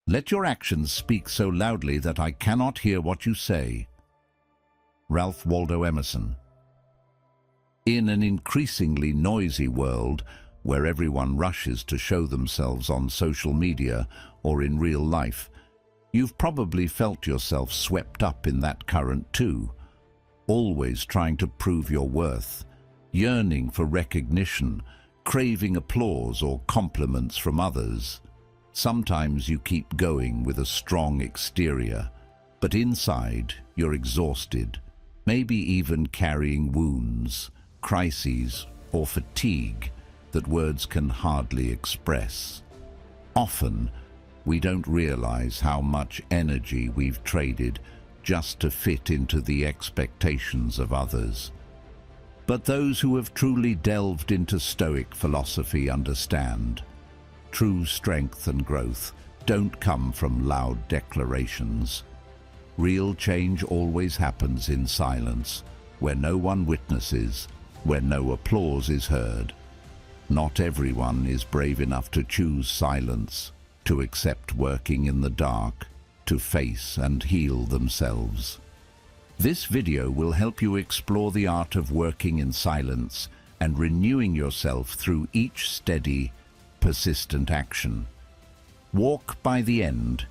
Let your actions speak so loudly that I cannot hear what you say. Ralph Waldo Emerson. In an increasingly noisy world, where everyone rushes to show themselves on social media or in real life, you've probably felt yourself swept up in that current too, always trying to prove your worth, yearning for recognition, craving applause or compliments from others. Sometimes you keep going with a strong exterior, but inside you're exhausted, maybe even carrying wounds, crises, or fatigue that words can hardly express. Often, we don't realize how much energy we've traded just to fit into the expectations of others. But those who have truly delved into Stoic philosophy understand true strength and growth don't come from loud declarations. Real change always happens in silence, where no one witnesses, where no applause is heard. Not everyone is brave enough to choose silence, to accept working in the dark, to face and heal themselves. This video will help you explore the art of working in silence and renewing yourself through each steady, persistent action. Walk by the end.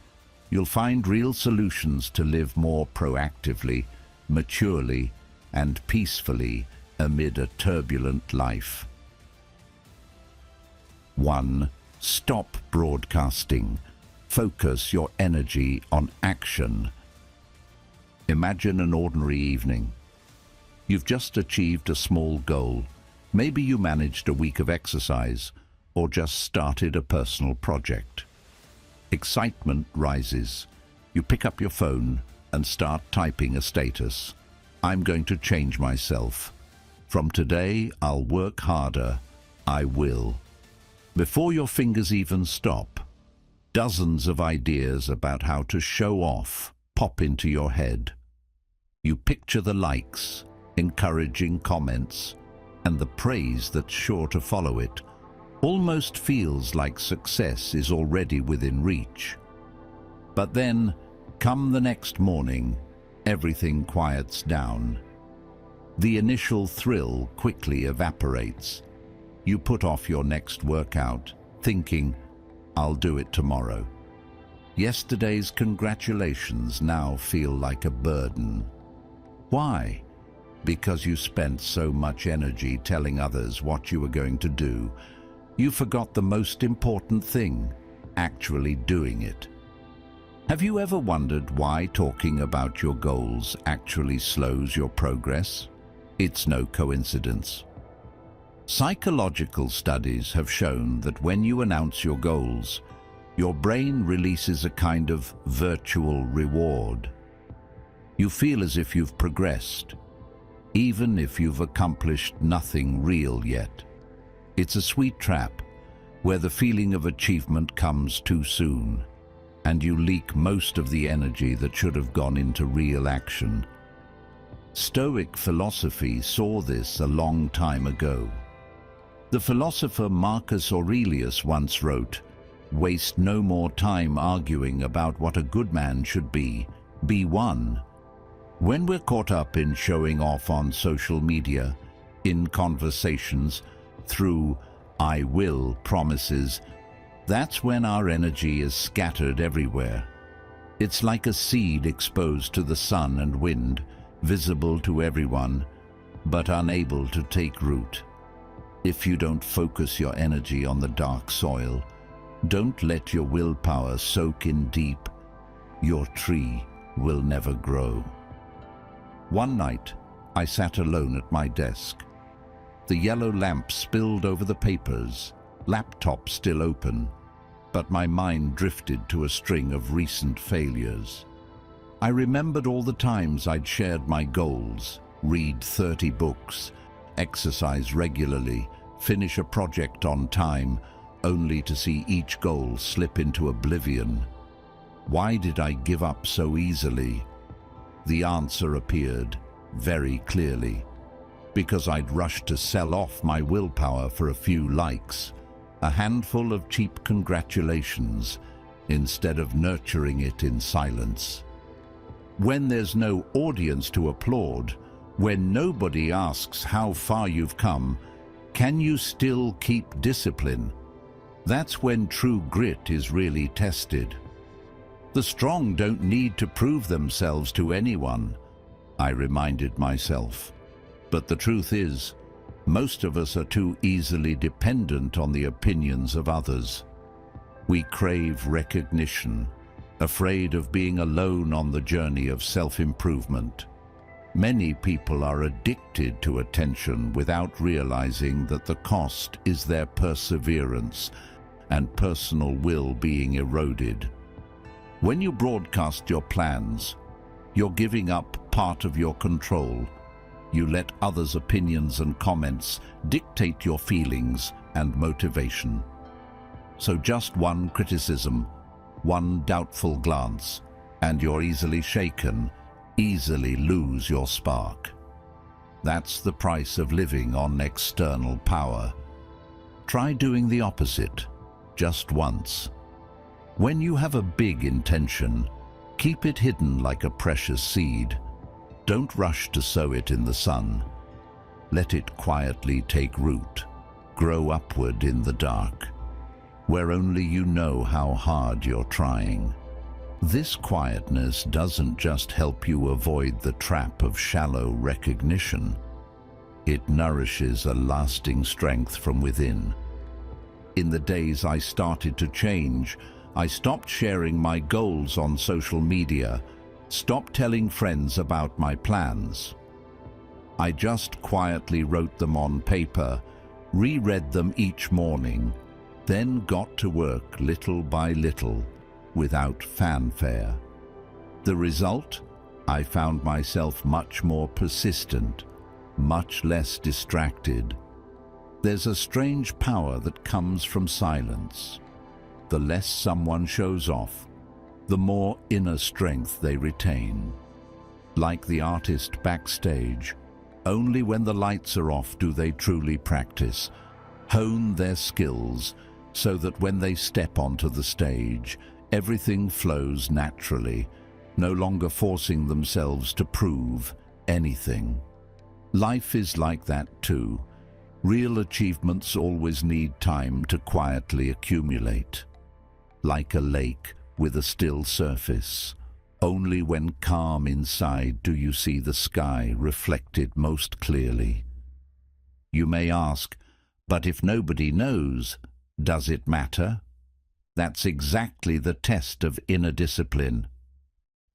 You'll find real solutions to live more proactively, maturely, and peacefully amid a turbulent life. 1. Stop broadcasting. Focus your energy on action. Imagine an ordinary evening. You've just achieved a small goal. Maybe you managed a week of exercise or just started a personal project. Excitement rises. You pick up your phone and start typing a status. I'm going to change myself. From today, I'll work harder. I will. Before your fingers even stop, dozens of ideas about how to show off pop into your head. You picture the likes, encouraging comments, and the praise that's sure to follow it. Almost feels like success is already within reach. But then, come the next morning, everything quiets down. The initial thrill quickly evaporates. You put off your next workout, thinking, I'll do it tomorrow. Yesterday's congratulations now feel like a burden. Why? Because you spent so much energy telling others what you were going to do, you forgot the most important thing, actually doing it. Have you ever wondered why talking about your goals actually slows your progress? It's no coincidence. Psychological studies have shown that when you announce your goals, your brain releases a kind of virtual reward. You feel as if you've progressed, even if you've accomplished nothing real yet. It's a sweet trap where the feeling of achievement comes too soon, and you leak most of the energy that should have gone into real action. Stoic philosophy saw this a long time ago. The philosopher Marcus Aurelius once wrote, "Waste no more time arguing about what a good man should be one." When we're caught up in showing off on social media, in conversations, through "I will" promises, that's when our energy is scattered everywhere. It's like a seed exposed to the sun and wind, visible to everyone, but unable to take root. If you don't focus your energy on the dark soil, don't let your willpower soak in deep, your tree will never grow. One night, I sat alone at my desk. The yellow lamp spilled over the papers, laptop still open, but my mind drifted to a string of recent failures. I remembered all the times I'd shared my goals, read 30 books, exercise regularly, finish a project on time, only to see each goal slip into oblivion. Why did I give up so easily? The answer appeared very clearly. Because I'd rushed to sell off my willpower for a few likes, a handful of cheap congratulations, instead of nurturing it in silence. When there's no audience to applaud, when nobody asks how far you've come, can you still keep discipline? That's when true grit is really tested. The strong don't need to prove themselves to anyone, I reminded myself. But the truth is, most of us are too easily dependent on the opinions of others. We crave recognition, afraid of being alone on the journey of self-improvement. Many people are addicted to attention without realizing that the cost is their perseverance and personal will being eroded. When you broadcast your plans, you're giving up part of your control. You let others' opinions and comments dictate your feelings and motivation. So just one criticism, one doubtful glance, and you're easily shaken, easily lose your spark. That's the price of living on external power. Try doing the opposite, just once. When you have a big intention, keep it hidden like a precious seed. Don't rush to sow it in the sun. Let it quietly take root, grow upward in the dark, where only you know how hard you're trying. This quietness doesn't just help you avoid the trap of shallow recognition. It nourishes a lasting strength from within. In the days I started to change, I stopped sharing my goals on social media, stopped telling friends about my plans. I just quietly wrote them on paper, reread them each morning, then got to work little by little, without fanfare. The result? I found myself much more persistent, much less distracted. There's a strange power that comes from silence. The less someone shows off, the more inner strength they retain. Like the artist backstage, only when the lights are off do they truly practice, hone their skills, so that when they step onto the stage, everything flows naturally, no longer forcing themselves to prove anything. Life is like that too. Real achievements always need time to quietly accumulate. Like a lake with a still surface, only when calm inside do you see the sky reflected most clearly. You may ask, but if nobody knows, does it matter? That's exactly the test of inner discipline.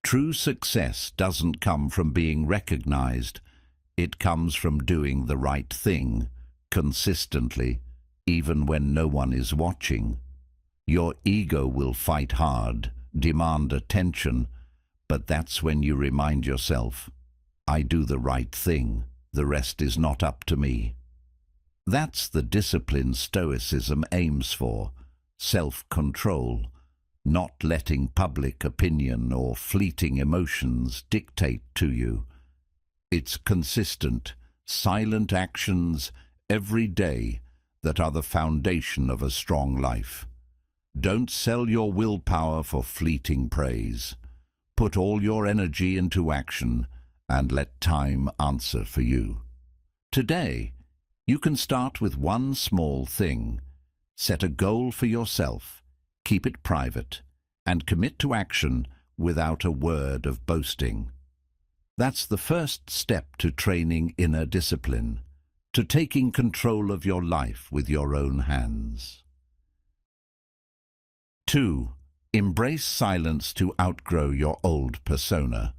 True success doesn't come from being recognized. It comes from doing the right thing, consistently, even when no one is watching. Your ego will fight hard, demand attention, but that's when you remind yourself, I do the right thing, the rest is not up to me. That's the discipline Stoicism aims for, self-control, not letting public opinion or fleeting emotions dictate to you. It's consistent, silent actions every day that are the foundation of a strong life. Don't sell your willpower for fleeting praise. Put all your energy into action and let time answer for you. Today, you can start with one small thing. Set a goal for yourself, keep it private, and commit to action without a word of boasting. That's the first step to training inner discipline, to taking control of your life with your own hands. 2. Embrace silence to outgrow your old persona.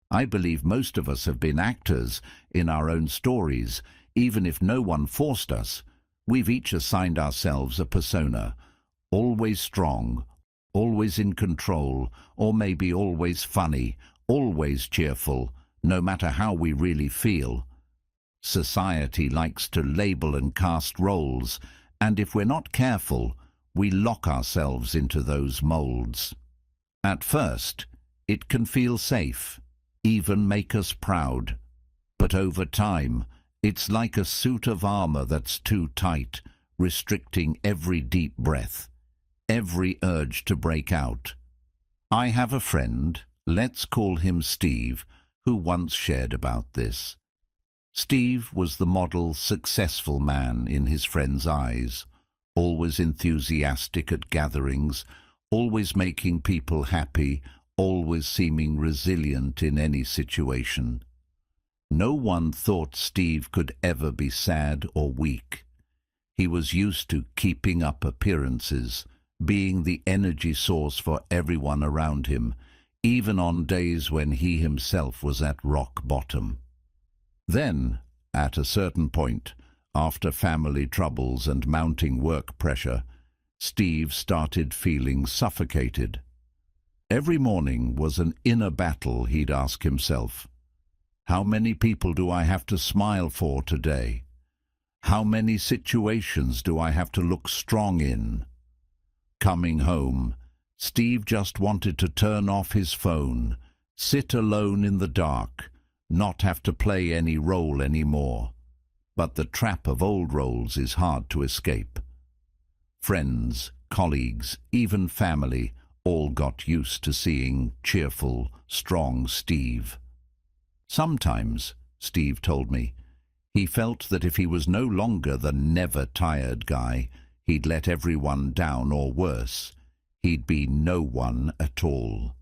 I believe most of us have been actors in our own stories, even if no one forced us. We've each assigned ourselves a persona, always strong, always in control, or maybe always funny, always cheerful, no matter how we really feel. Society likes to label and cast roles, and if we're not careful, we lock ourselves into those molds. At first, it can feel safe, even make us proud. But over time, it's like a suit of armor that's too tight, restricting every deep breath. every urge to break out. I have a friend, let's call him Steve, who once shared about this. Steve was the model, successful man in his friends' eyes, always enthusiastic at gatherings, always making people happy, always seeming resilient in any situation. No one thought Steve could ever be sad or weak. He was used to keeping up appearances, being the energy source for everyone around him, even on days when he himself was at rock bottom. Then, at a certain point, after family troubles and mounting work pressure, Steve started feeling suffocated. Every morning was an inner battle, he'd ask himself. How many people do I have to smile for today? How many situations do I have to look strong in? Coming home, Steve just wanted to turn off his phone, sit alone in the dark, not have to play any role anymore. But the trap of old roles is hard to escape. Friends, colleagues, even family all got used to seeing cheerful, strong Steve. Sometimes, Steve told me, he felt that if he was no longer the never-tired guy, he'd let everyone down, or worse, he'd be no one at all.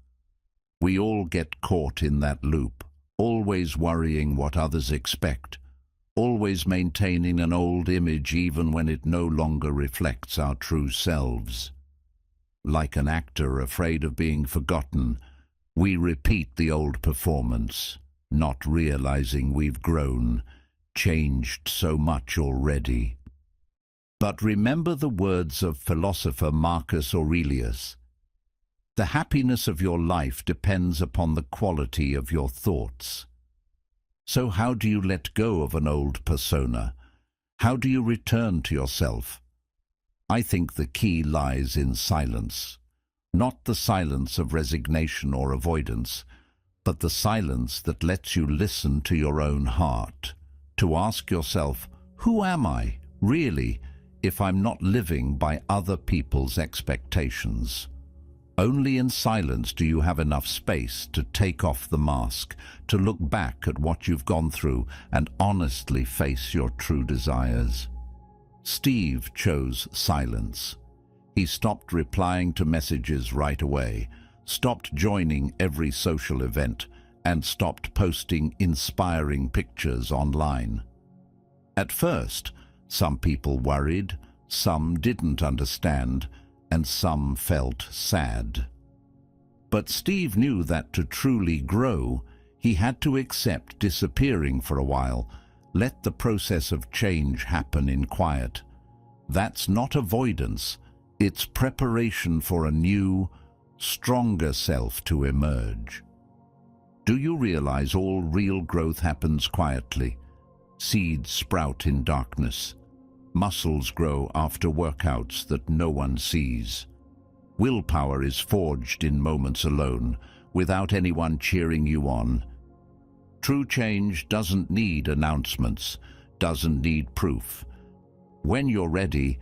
We all get caught in that loop, always worrying what others expect, always maintaining an old image even when it no longer reflects our true selves. Like an actor afraid of being forgotten, we repeat the old performance, not realizing we've grown, changed so much already. But remember the words of philosopher Marcus Aurelius. The happiness of your life depends upon the quality of your thoughts. So how do you let go of an old persona? How do you return to yourself? I think the key lies in silence. Not the silence of resignation or avoidance, but the silence that lets you listen to your own heart, to ask yourself, who am I, really, if I'm not living by other people's expectations? Only in silence do you have enough space to take off the mask, to look back at what you've gone through and honestly face your true desires. Steve chose silence. He stopped replying to messages right away, stopped joining every social event, and stopped posting inspiring pictures online. At first, some people worried, some didn't understand, and some felt sad. But Steve knew that to truly grow, he had to accept disappearing for a while, let the process of change happen in quiet. That's not avoidance, it's preparation for a new, stronger self to emerge. Do you realize all real growth happens quietly? Seeds sprout in darkness. Muscles grow after workouts that no one sees. Willpower is forged in moments alone, without anyone cheering you on. True change doesn't need announcements, doesn't need proof. When you're ready,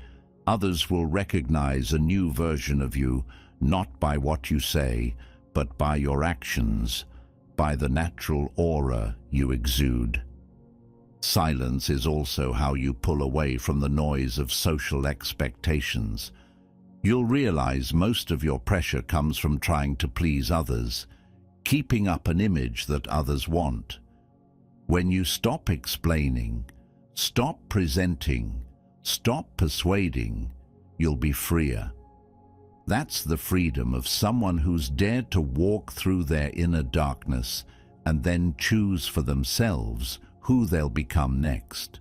others will recognize a new version of you, not by what you say, but by your actions, by the natural aura you exude. Silence is also how you pull away from the noise of social expectations. You'll realize most of your pressure comes from trying to please others, keeping up an image that others want. When you stop explaining, stop presenting, stop persuading, you'll be freer. That's the freedom of someone who's dared to walk through their inner darkness and then choose for themselves who they'll become next.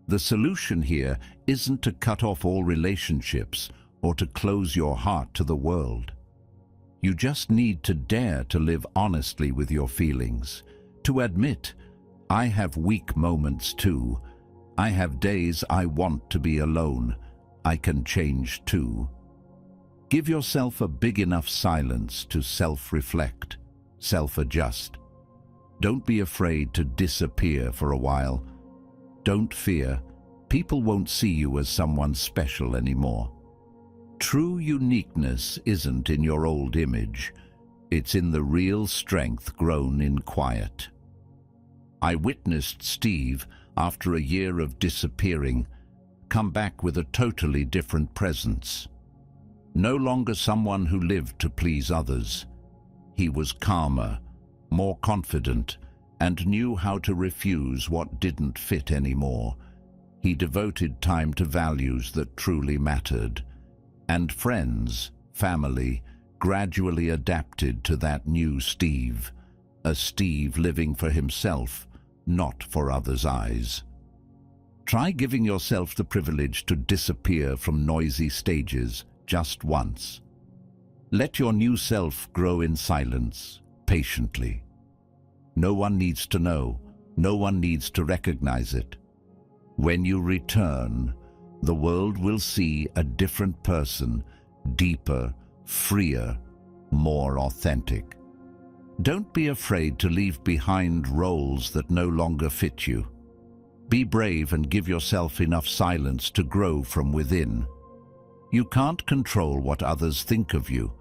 The solution here isn't to cut off all relationships or to close your heart to the world. You just need to dare to live honestly with your feelings, to admit, I have weak moments too. I have days I want to be alone. I can change too. Give yourself a big enough silence to self-reflect, self-adjust. Don't be afraid to disappear for a while. Don't fear. People won't see you as someone special anymore. True uniqueness isn't in your old image. It's in the real strength grown in quiet. I witnessed Steve, after a year of disappearing, come back with a totally different presence. No longer someone who lived to please others. He was calmer, more confident, and knew how to refuse what didn't fit anymore. He devoted time to values that truly mattered. And friends, family, gradually adapted to that new Steve. A Steve living for himself, not for others' eyes. Try giving yourself the privilege to disappear from noisy stages just once. Let your new self grow in silence, patiently. No one needs to know, no one needs to recognize it. When you return, the world will see a different person, deeper, freer, more authentic. Don't be afraid to leave behind roles that no longer fit you. Be brave and give yourself enough silence to grow from within. You can't control what others think of you,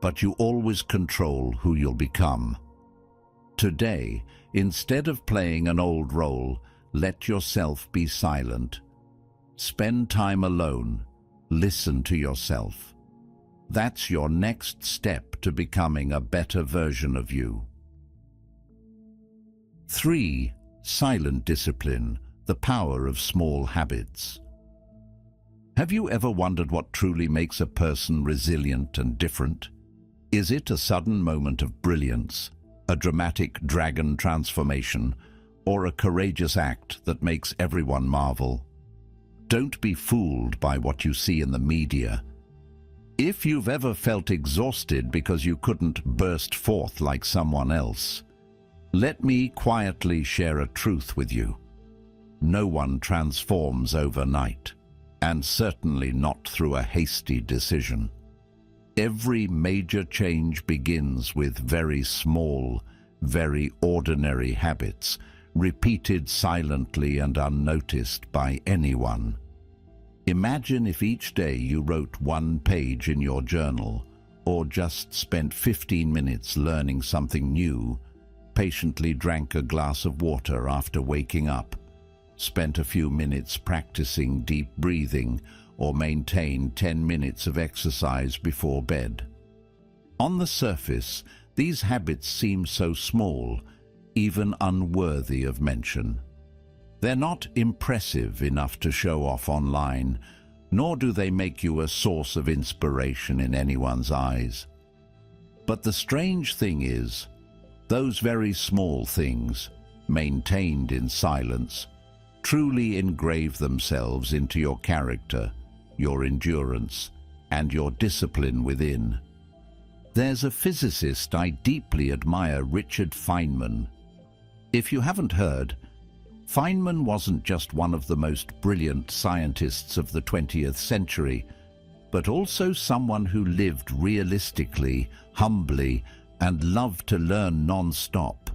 but you always control who you'll become. Today, instead of playing an old role, let yourself be silent. Spend time alone. Listen to yourself. That's your next step to becoming a better version of you. 3. Silent discipline, the power of small habits. Have you ever wondered what truly makes a person resilient and different? Is it a sudden moment of brilliance, a dramatic dragon transformation, or a courageous act that makes everyone marvel? Don't be fooled by what you see in the media. If you've ever felt exhausted because you couldn't burst forth like someone else, let me quietly share a truth with you. No one transforms overnight, and certainly not through a hasty decision. Every major change begins with very small, very ordinary habits, repeated silently and unnoticed by anyone. Imagine if each day you wrote one page in your journal, or just spent 15 minutes learning something new, patiently drank a glass of water after waking up, spent a few minutes practicing deep breathing, or maintained 10 minutes of exercise before bed. On the surface, these habits seem so small, even unworthy of mention. They're not impressive enough to show off online, nor do they make you a source of inspiration in anyone's eyes. But the strange thing is, those very small things, maintained in silence, truly engrave themselves into your character, your endurance, and your discipline within. There's a physicist I deeply admire, Richard Feynman. If you haven't heard, Feynman wasn't just one of the most brilliant scientists of the 20th century, but also someone who lived realistically, humbly, and loved to learn non-stop.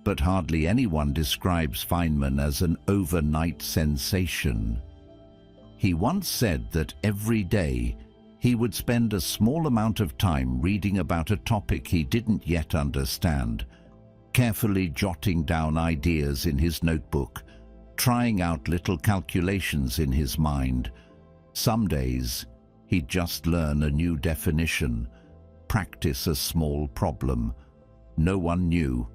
But hardly anyone describes Feynman as an overnight sensation. He once said that every day he would spend a small amount of time reading about a topic he didn't yet understand, carefully jotting down ideas in his notebook, trying out little calculations in his mind. Some days, he'd just learn a new definition, practice a small problem. No one knew.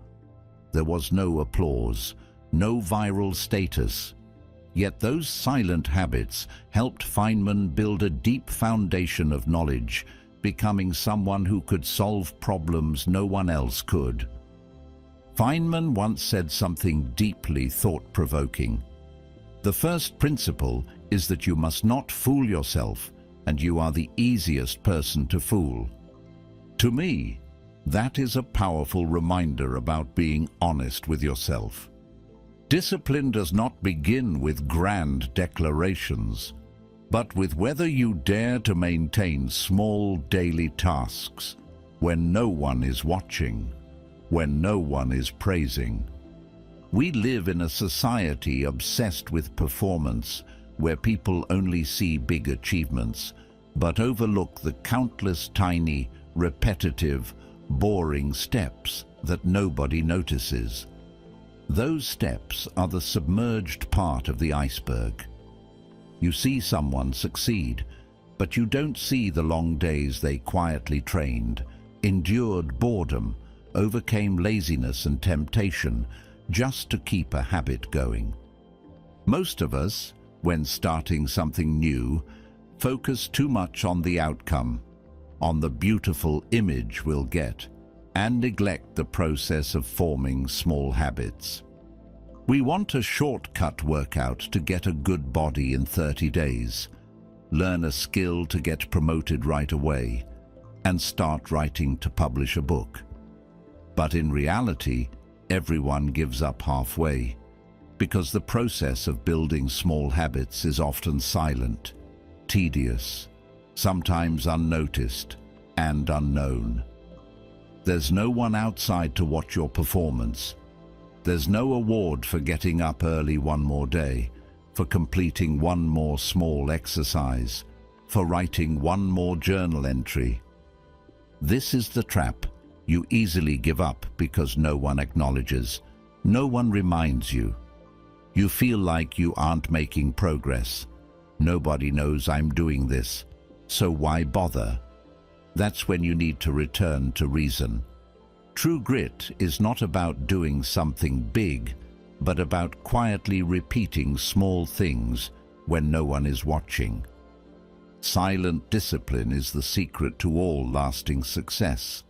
There was no applause, no viral status. Yet those silent habits helped Feynman build a deep foundation of knowledge, becoming someone who could solve problems no one else could. Feynman once said something deeply thought-provoking. The first principle is that you must not fool yourself, and you are the easiest person to fool. To me, that is a powerful reminder about being honest with yourself. Discipline does not begin with grand declarations, but with whether you dare to maintain small daily tasks when no one is watching, when no one is praising. We live in a society obsessed with performance, where people only see big achievements, but overlook the countless tiny, repetitive, boring steps that nobody notices. Those steps are the submerged part of the iceberg. You see someone succeed, but you don't see the long days they quietly trained, endured boredom, overcame laziness and temptation just to keep a habit going. Most of us, when starting something new, focus too much on the outcome, on the beautiful image we'll get, and neglect the process of forming small habits. We want a shortcut workout to get a good body in 30 days, learn a skill to get promoted right away, and start writing to publish a book. But in reality, everyone gives up halfway, because the process of building small habits is often silent, tedious, sometimes unnoticed, and unknown. There's no one outside to watch your performance. There's no award for getting up early one more day, for completing one more small exercise, for writing one more journal entry. This is the trap. You easily give up because no one acknowledges, no one reminds you. You feel like you aren't making progress. Nobody knows I'm doing this, so why bother? That's when you need to return to reason. True grit is not about doing something big, but about quietly repeating small things when no one is watching. Silent discipline is the secret to all lasting success.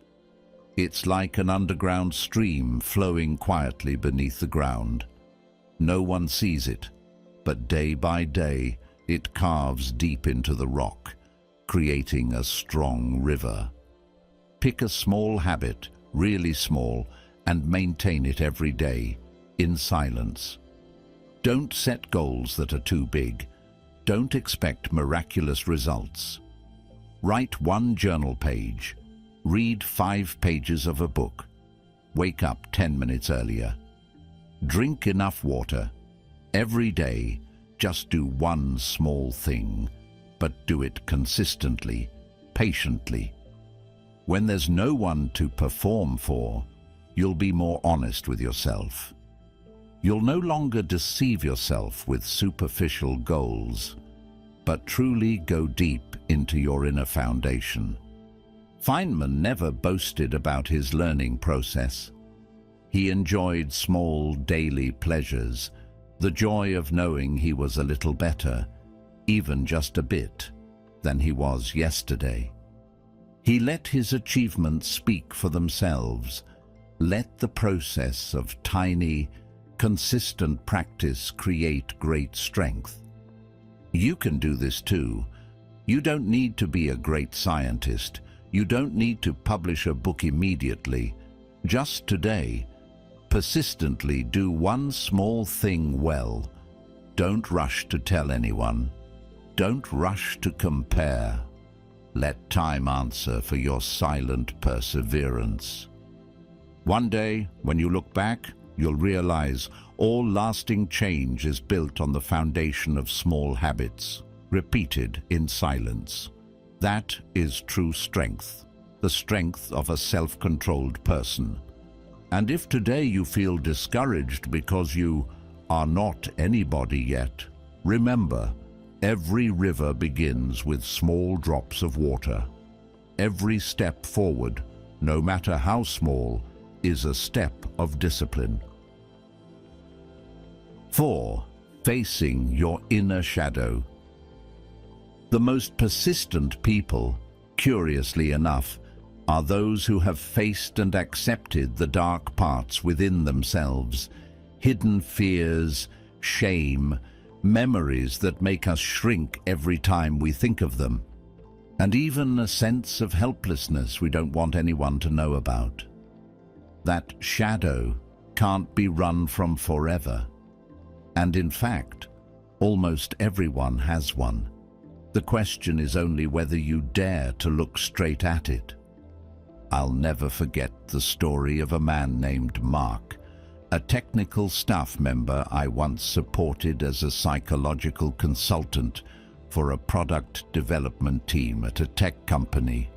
It's like an underground stream flowing quietly beneath the ground. No one sees it, but day by day it carves deep into the rock, creating a strong river. Pick a small habit, really small, and maintain it every day, in silence. Don't set goals that are too big. Don't expect miraculous results. Write one journal page. Read 5 pages of a book. Wake up 10 minutes earlier. Drink enough water. Every day, just do one small thing, but do it consistently, patiently. When there's no one to perform for, you'll be more honest with yourself. You'll no longer deceive yourself with superficial goals, but truly go deep into your inner foundation. Feynman never boasted about his learning process. He enjoyed small daily pleasures, the joy of knowing he was a little better, even just a bit, than he was yesterday. He let his achievements speak for themselves, let the process of tiny, consistent practice create great strength. You can do this too. You don't need to be a great scientist. You don't need to publish a book immediately. Just today, persistently do one small thing well. Don't rush to tell anyone. Don't rush to compare. Let time answer for your silent perseverance. One day, when you look back, you'll realize all lasting change is built on the foundation of small habits, repeated in silence. That is true strength, the strength of a self-controlled person. And if today you feel discouraged because you are not anybody yet, remember, every river begins with small drops of water. Every step forward, no matter how small, is a step of discipline. 4. Facing your inner shadow. The most persistent people, curiously enough, are those who have faced and accepted the dark parts within themselves, hidden fears, shame, memories that make us shrink every time we think of them, and even a sense of helplessness we don't want anyone to know about. That shadow can't be run from forever. And in fact, almost everyone has one. The question is only whether you dare to look straight at it. I'll never forget the story of a man named Mark, a technical staff member I once supported as a psychological consultant for a product development team at a tech company.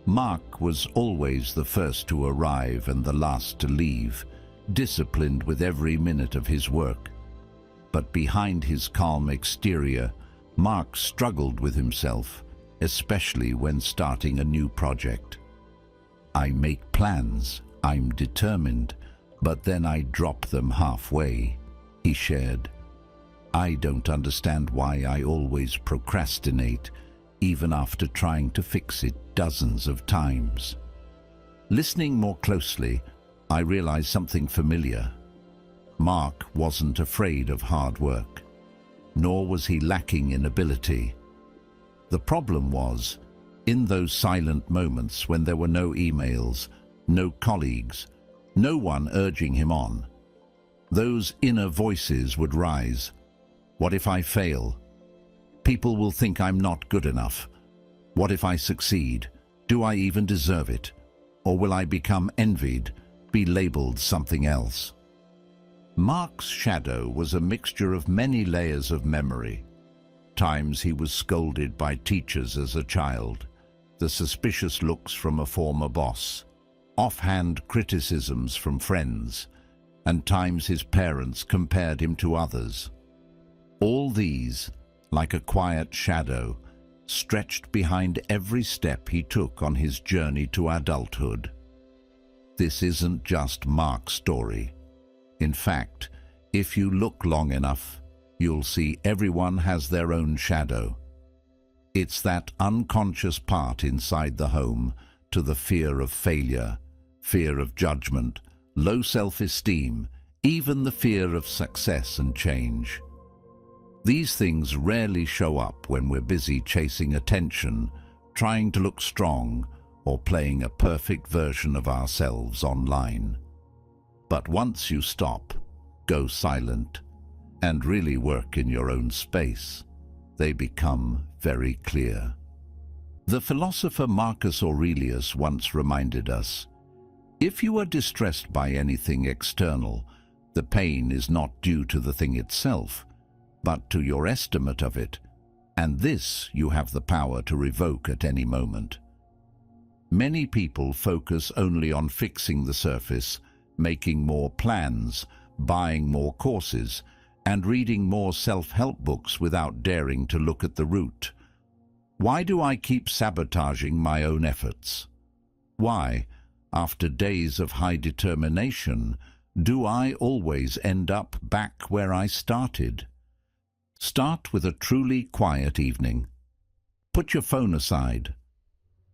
Mark was always the first to arrive and the last to leave, disciplined with every minute of his work. But behind his calm exterior, Mark struggled with himself, especially when starting a new project. "I make plans, I'm determined, but then I drop them halfway," he shared. "I don't understand why I always procrastinate, even after trying to fix it dozens of times." Listening more closely, I realized something familiar. Mark wasn't afraid of hard work, nor was he lacking in ability. The problem was, in those silent moments when there were no emails, no colleagues, no one urging him on, those inner voices would rise. What if I fail? People will think I'm not good enough. What if I succeed? Do I even deserve it? Or will I become envied, be labeled something else? Mark's shadow was a mixture of many layers of memory. Times he was scolded by teachers as a child, the suspicious looks from a former boss, offhand criticisms from friends, and times his parents compared him to others. All these, like a quiet shadow, stretched behind every step he took on his journey to adulthood. This isn't just Mark's story. In fact, if you look long enough, you'll see everyone has their own shadow. It's that unconscious part inside the home to the fear of failure, fear of judgment, low self-esteem, even the fear of success and change. These things rarely show up when we're busy chasing attention, trying to look strong, or playing a perfect version of ourselves online. But once you stop, go silent, and really work in your own space, they become very clear. The philosopher Marcus Aurelius once reminded us, "If you are distressed by anything external, the pain is not due to the thing itself, but to your estimate of it, and this you have the power to revoke at any moment." Many people focus only on fixing the surface, making more plans, buying more courses, and reading more self-help books without daring to look at the root. Why do I keep sabotaging my own efforts? Why, after days of high determination, do I always end up back where I started? Start with a truly quiet evening. Put your phone aside.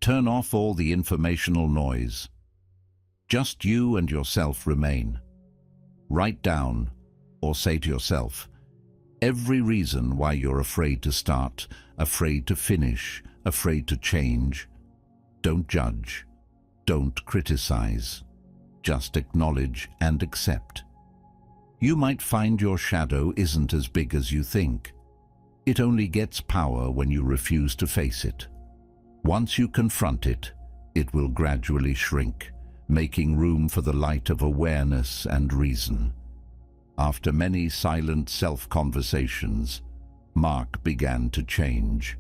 Turn off all the informational noise. Just you and yourself remain. Write down, or say to yourself, every reason why you're afraid to start, afraid to finish, afraid to change. Don't judge. Don't criticize. Just acknowledge and accept. You might find your shadow isn't as big as you think. It only gets power when you refuse to face it. Once you confront it, it will gradually shrink, making room for the light of awareness and reason. After many silent self-conversations, Mark began to change.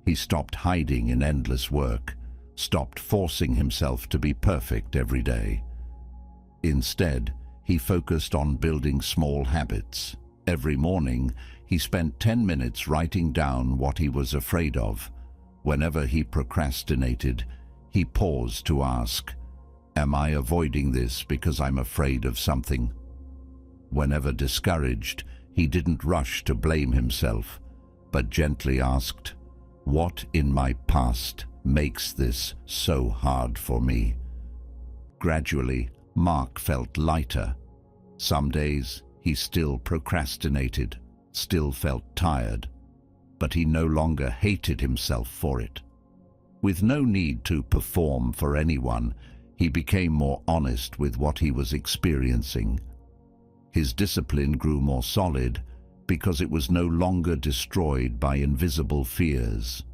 He stopped hiding in endless work, stopped forcing himself to be perfect every day. Instead, he focused on building small habits. Every morning, he spent 10 minutes writing down what he was afraid of. Whenever he procrastinated, he paused to ask, "Am I avoiding this because I'm afraid of something?" Whenever discouraged, he didn't rush to blame himself, but gently asked, "What in my past makes this so hard for me?" Gradually, Mark felt lighter. Some days, he still procrastinated, still felt tired, but he no longer hated himself for it. With no need to perform for anyone, he became more honest with what he was experiencing. His discipline grew more solid because it was no longer destroyed by invisible fears.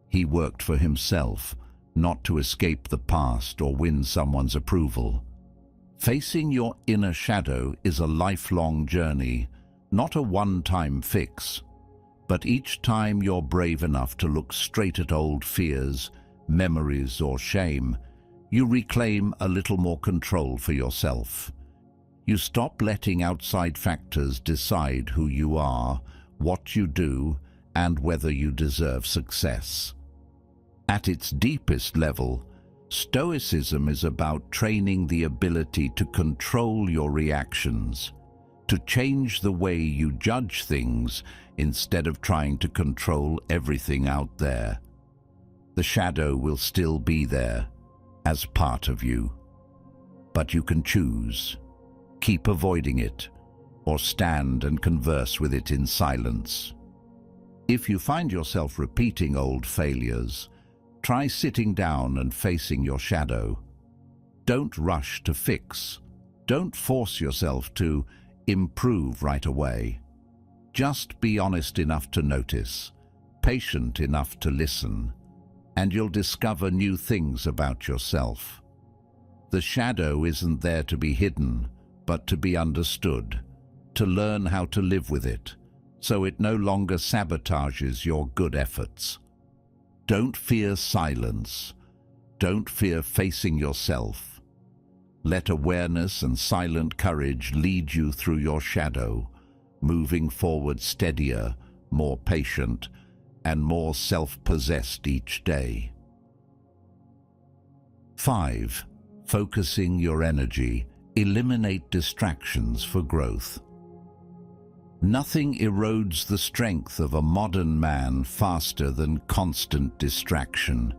He worked for himself, not to escape the past or win someone's approval. Facing your inner shadow is a lifelong journey, not a one-time fix. But each time you're brave enough to look straight at old fears, memories, or shame, you reclaim a little more control for yourself. You stop letting outside factors decide who you are, what you do, and whether you deserve success. At its deepest level, Stoicism is about training the ability to control your reactions, to change the way you judge things instead of trying to control everything out there. The shadow will still be there, as part of you. But you can choose. Keep avoiding it, or stand and converse with it in silence. If you find yourself repeating old failures, try sitting down and facing your shadow. Don't rush to fix. Don't force yourself to improve right away. Just be honest enough to notice, patient enough to listen, and you'll discover new things about yourself. The shadow isn't there to be hidden, but to be understood, to learn how to live with it, so it no longer sabotages your good efforts. Don't fear silence. Don't fear facing yourself. Let awareness and silent courage lead you through your shadow, moving forward steadier, more patient, and more self-possessed each day. 5. Focusing your energy. Eliminate distractions for growth. Nothing erodes the strength of a modern man faster than constant distraction.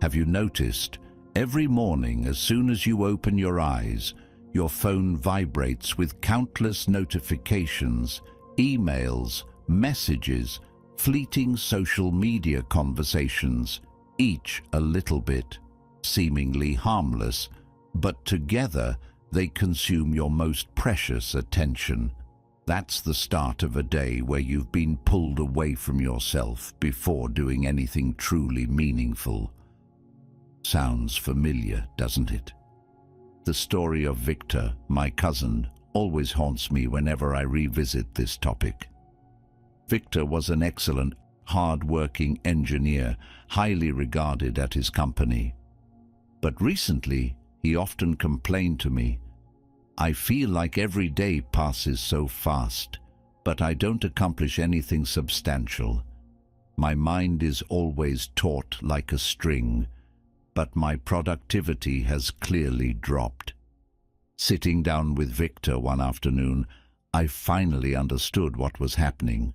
Have you noticed, every morning as soon as you open your eyes, your phone vibrates with countless notifications, emails, messages, fleeting social media conversations, each a little bit, seemingly harmless, but together they consume your most precious attention. That's the start of a day where you've been pulled away from yourself before doing anything truly meaningful. Sounds familiar, doesn't it? The story of Victor, my cousin, always haunts me whenever I revisit this topic. Victor was an excellent, hard-working engineer, highly regarded at his company. But recently, he often complained to me, "I feel like every day passes so fast, but I don't accomplish anything substantial. My mind is always taut like a string, but my productivity has clearly dropped." Sitting down with Victor one afternoon, I finally understood what was happening.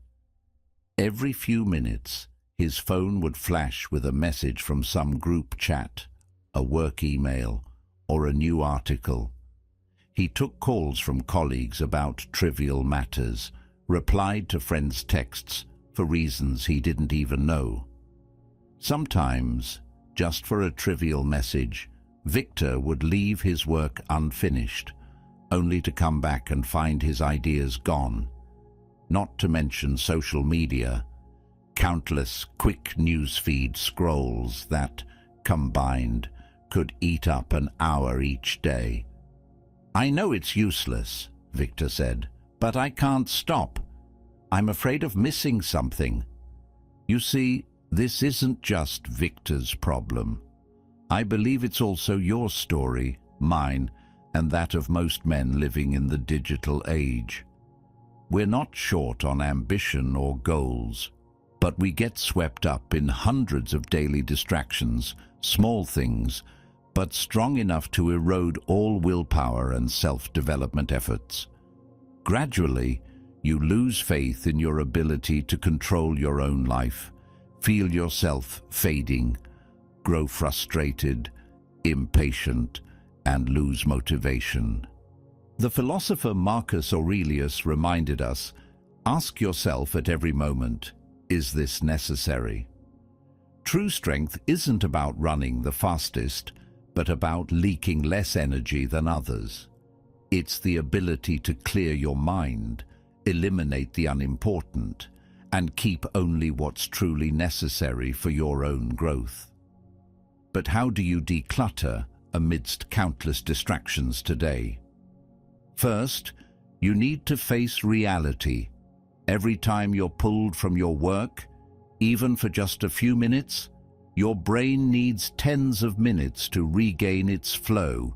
Every few minutes, his phone would flash with a message from some group chat, a work email, or a new article. He took calls from colleagues about trivial matters, replied to friends' texts for reasons he didn't even know. Sometimes, just for a trivial message, Victor would leave his work unfinished, only to come back and find his ideas gone. Not to mention social media, countless quick newsfeed scrolls that, combined, could eat up an hour each day. "I know it's useless," Victor said, "but I can't stop. I'm afraid of missing something." You see, this isn't just Victor's problem. I believe it's also your story, mine, and that of most men living in the digital age. We're not short on ambition or goals, but we get swept up in hundreds of daily distractions, small things, but strong enough to erode all willpower and self-development efforts. Gradually, you lose faith in your ability to control your own life, feel yourself fading, grow frustrated, impatient, and lose motivation. The philosopher Marcus Aurelius reminded us, ask yourself at every moment, is this necessary? True strength isn't about running the fastest, but about leaking less energy than others. It's the ability to clear your mind, eliminate the unimportant, and keep only what's truly necessary for your own growth. But how do you declutter amidst countless distractions today? First, you need to face reality. Every time you're pulled from your work, even for just a few minutes, your brain needs tens of minutes to regain its flow.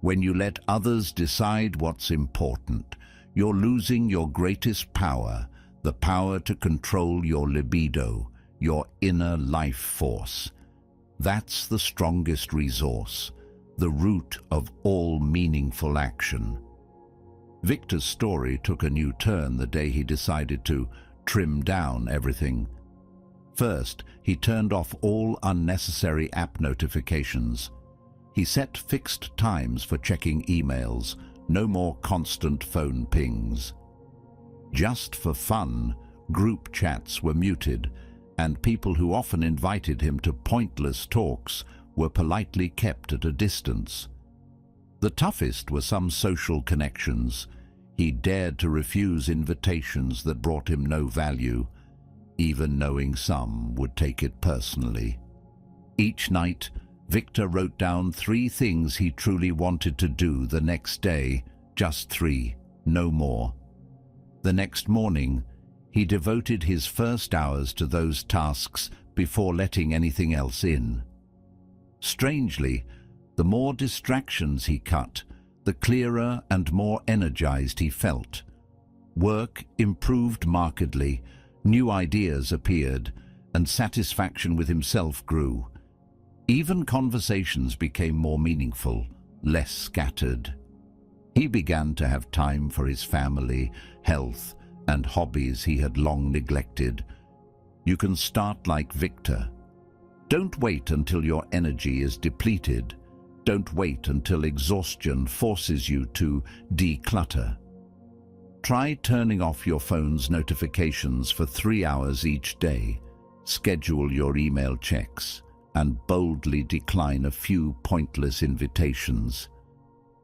When you let others decide what's important, you're losing your greatest power, the power to control your libido, your inner life force. That's the strongest resource, the root of all meaningful action. Victor's story took a new turn the day he decided to trim down everything. First, he turned off all unnecessary app notifications. He set fixed times for checking emails, no more constant phone pings. Just for fun, group chats were muted, and people who often invited him to pointless talks were politely kept at a distance. The toughest were some social connections. He dared to refuse invitations that brought him no value, even knowing some would take it personally. Each night, Victor wrote down 3 things he truly wanted to do the next day, just 3, no more. The next morning, he devoted his first hours to those tasks before letting anything else in. Strangely, the more distractions he cut, the clearer and more energized he felt. Work improved markedly, new ideas appeared, and satisfaction with himself grew. Even conversations became more meaningful, less scattered. He began to have time for his family, health, and hobbies he had long neglected. You can start like Victor. Don't wait until your energy is depleted. Don't wait until exhaustion forces you to declutter. Try turning off your phone's notifications for 3 hours each day. Schedule your email checks and boldly decline a few pointless invitations.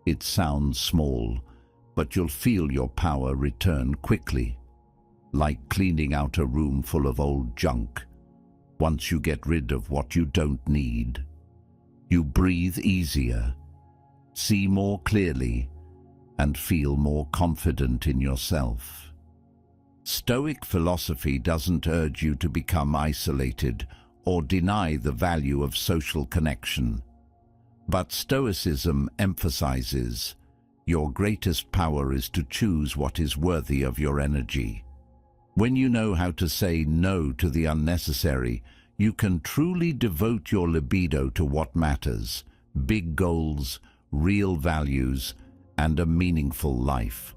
It sounds small, but you'll feel your power return quickly, like cleaning out a room full of old junk. Once you get rid of what you don't need, you breathe easier, see more clearly, and feel more confident in yourself. Stoic philosophy doesn't urge you to become isolated or deny the value of social connection. But Stoicism emphasizes your greatest power is to choose what is worthy of your energy. When you know how to say no to the unnecessary, you can truly devote your libido to what matters: big goals, real values, and a meaningful life.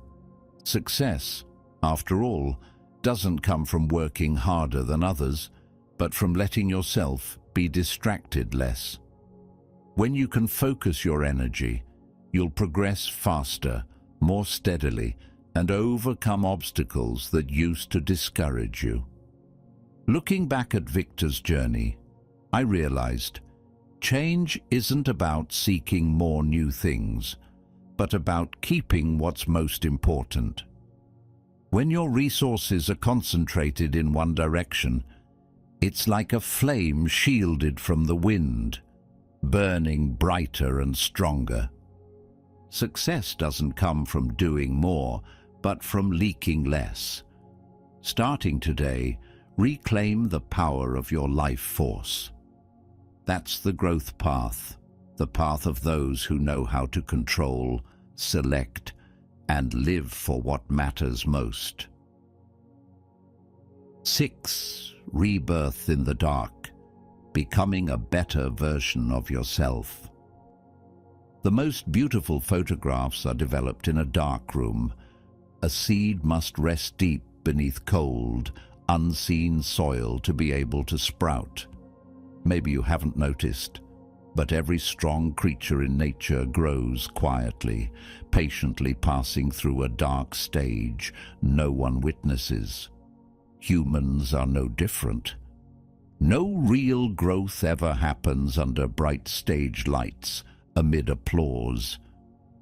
Success, after all, doesn't come from working harder than others, but from letting yourself be distracted less. When you can focus your energy, you'll progress faster, more steadily, and overcome obstacles that used to discourage you. Looking back at Victor's journey, I realized change isn't about seeking more new things, but about keeping what's most important. When your resources are concentrated in one direction, it's like a flame shielded from the wind, burning brighter and stronger. Success doesn't come from doing more, but from leaking less. Starting today, reclaim the power of your life force. That's the growth path, the path of those who know how to control, select, and live for what matters most. 6. Rebirth in the dark, becoming a better version of yourself. The most beautiful photographs are developed in a dark room. A seed must rest deep beneath cold, unseen soil to be able to sprout. Maybe you haven't noticed, but every strong creature in nature grows quietly, patiently passing through a dark stage no one witnesses. Humans are no different. No real growth ever happens under bright stage lights, amid applause.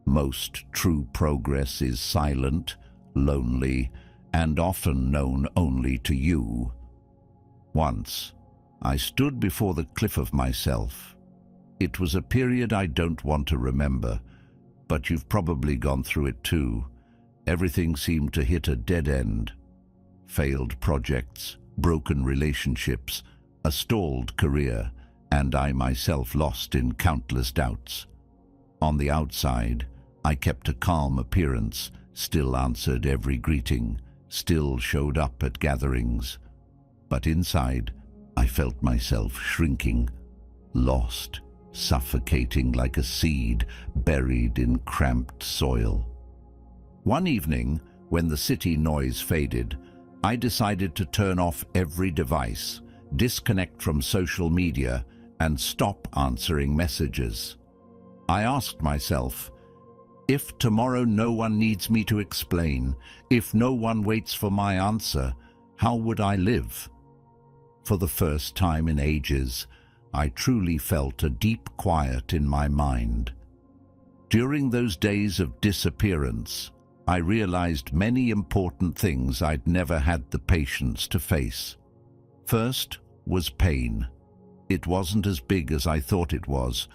Most true progress is silent, lonely, and often known only to you. Once, I stood before the cliff of myself. It was a period I don't want to remember, but you've probably gone through it too. Everything seemed to hit a dead end. failed projects, broken relationships, a stalled career, and I myself lost in countless doubts. On the outside, I kept a calm appearance, still answered every greeting, still showed up at gatherings. But inside, I felt myself shrinking, lost, suffocating like a seed buried in cramped soil. One evening, when the city noise faded, I decided to turn off every device, disconnect from social media, and stop answering messages. I asked myself, if tomorrow no one needs me to explain, if no one waits for my answer, how would I live? For the first time in ages, I truly felt a deep quiet in my mind. During those days of disappearance, I realized many important things I'd never had the patience to face. First was pain. It wasn't as big as I thought it was,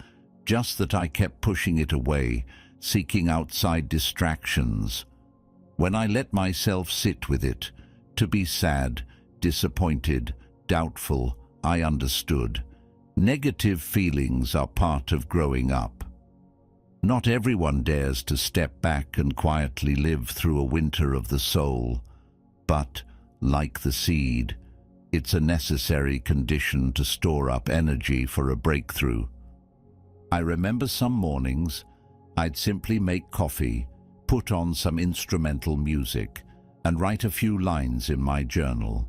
just that I kept pushing it away, seeking outside distractions. When I let myself sit with it, to be sad, disappointed, doubtful, I understood. Negative feelings are part of growing up. Not everyone dares to step back and quietly live through a winter of the soul, but, like the seed, it's a necessary condition to store up energy for a breakthrough. I remember some mornings, I'd simply make coffee, put on some instrumental music, and write a few lines in my journal.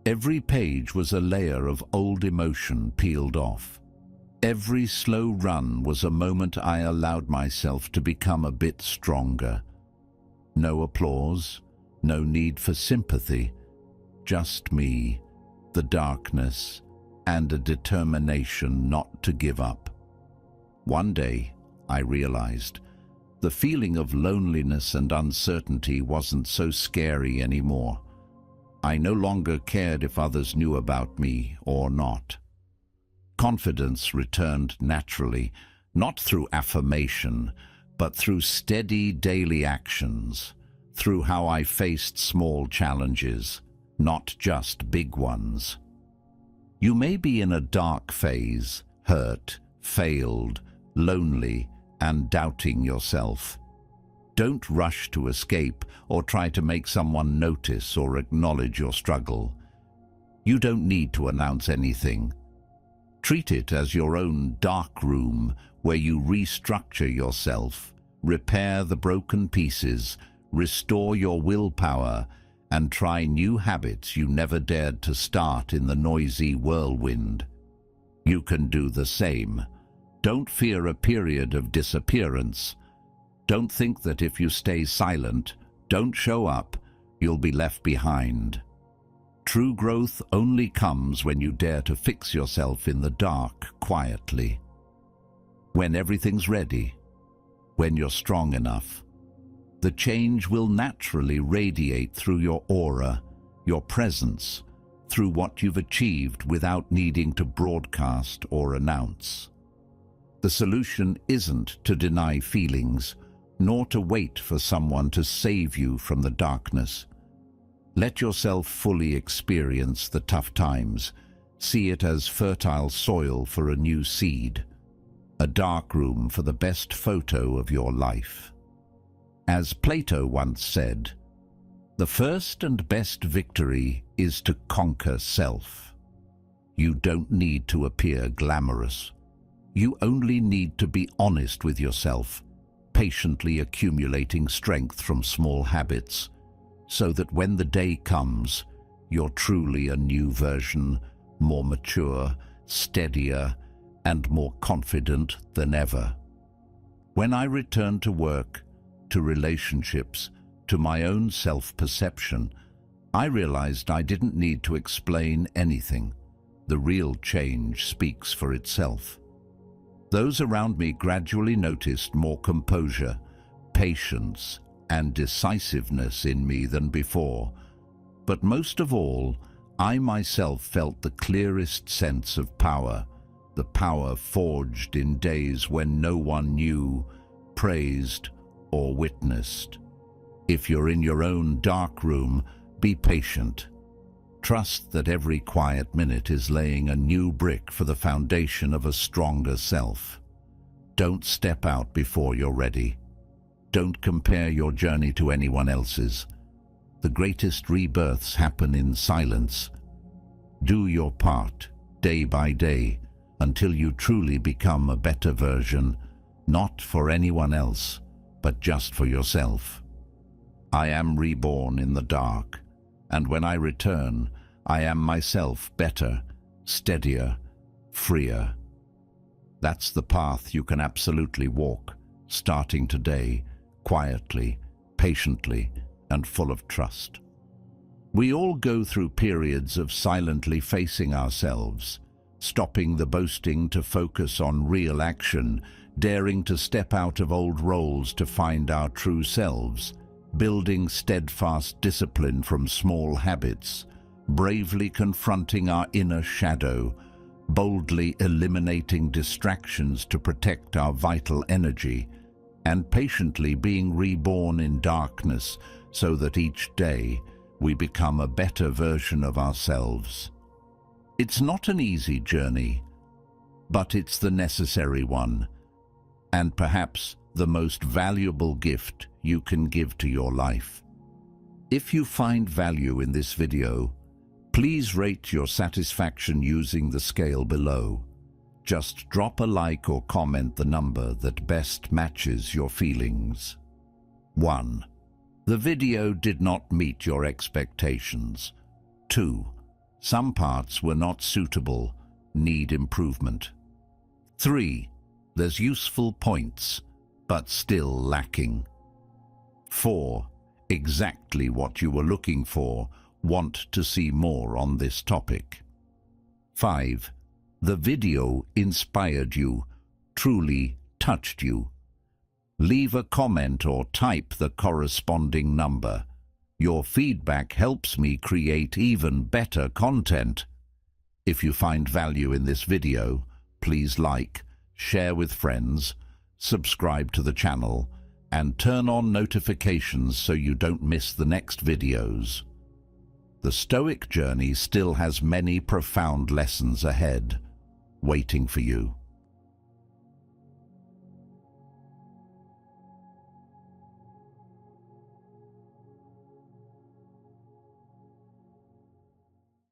Every page was a layer of old emotion peeled off. Every slow run was a moment I allowed myself to become a bit stronger. No applause, no need for sympathy, just me, the darkness, and a determination not to give up. One day, I realized, the feeling of loneliness and uncertainty wasn't so scary anymore. I no longer cared if others knew about me or not. Confidence returned naturally, not through affirmation, but through steady daily actions, through how I faced small challenges, not just big ones. You may be in a dark phase, hurt, failed, lonely, and doubting yourself. Don't rush to escape or try to make someone notice or acknowledge your struggle. You don't need to announce anything. Treat it as your own dark room where you restructure yourself, repair the broken pieces, restore your willpower, and try new habits you never dared to start in the noisy whirlwind. You can do the same. Don't fear a period of disappearance. Don't think that if you stay silent, don't show up, you'll be left behind. True growth only comes when you dare to fix yourself in the dark quietly. When everything's ready, when you're strong enough, the change will naturally radiate through your aura, your presence, through what you've achieved without needing to broadcast or announce. The solution isn't to deny feelings, nor to wait for someone to save you from the darkness. Let yourself fully experience the tough times. See it as fertile soil for a new seed, a dark room for the best photo of your life. As Plato once said, the first and best victory is to conquer self. You don't need to appear glamorous. You only need to be honest with yourself, patiently accumulating strength from small habits, so that when the day comes, you're truly a new version, more mature, steadier, and more confident than ever. When I returned to work, to relationships, to my own self-perception, I realized I didn't need to explain anything. The real change speaks for itself. Those around me gradually noticed more composure, patience, and decisiveness in me than before. But most of all, I myself felt the clearest sense of power, the power forged in days when no one knew, praised, or witnessed. If you're in your own dark room, Be patient. Trust that every quiet minute is laying a new brick for the foundation of a stronger self. Don't step out before you're ready. Don't compare your journey to anyone else's. The greatest rebirths happen in silence. Do your part, day by day, until you truly become a better version, not for anyone else, but just for yourself. I am reborn in the dark, and when I return, I am myself better, steadier, freer. That's the path you can absolutely walk, starting today, quietly, patiently, and full of trust. We all go through periods of silently facing ourselves, stopping the boasting to focus on real action, daring to step out of old roles to find our true selves, building steadfast discipline from small habits, bravely confronting our inner shadow, boldly eliminating distractions to protect our vital energy, and patiently being reborn in darkness so that each day we become a better version of ourselves. It's not an easy journey, but it's the necessary one, and perhaps the most valuable gift you can give to your life. If you find value in this video, please rate your satisfaction using the scale below. Just drop a like or comment the number that best matches your feelings. 1. The video did not meet your expectations. 2. Some parts were not suitable, need improvement. 3. There's useful points, but still lacking. 4. Exactly what you were looking for, want to see more on this topic. 5. The video inspired you, truly touched you. Leave a comment or type the corresponding number. Your feedback helps me create even better content. If you find value in this video, please like, share with friends, subscribe to the channel, and turn on notifications so you don't miss the next videos. The Stoic journey still has many profound lessons ahead, waiting for you.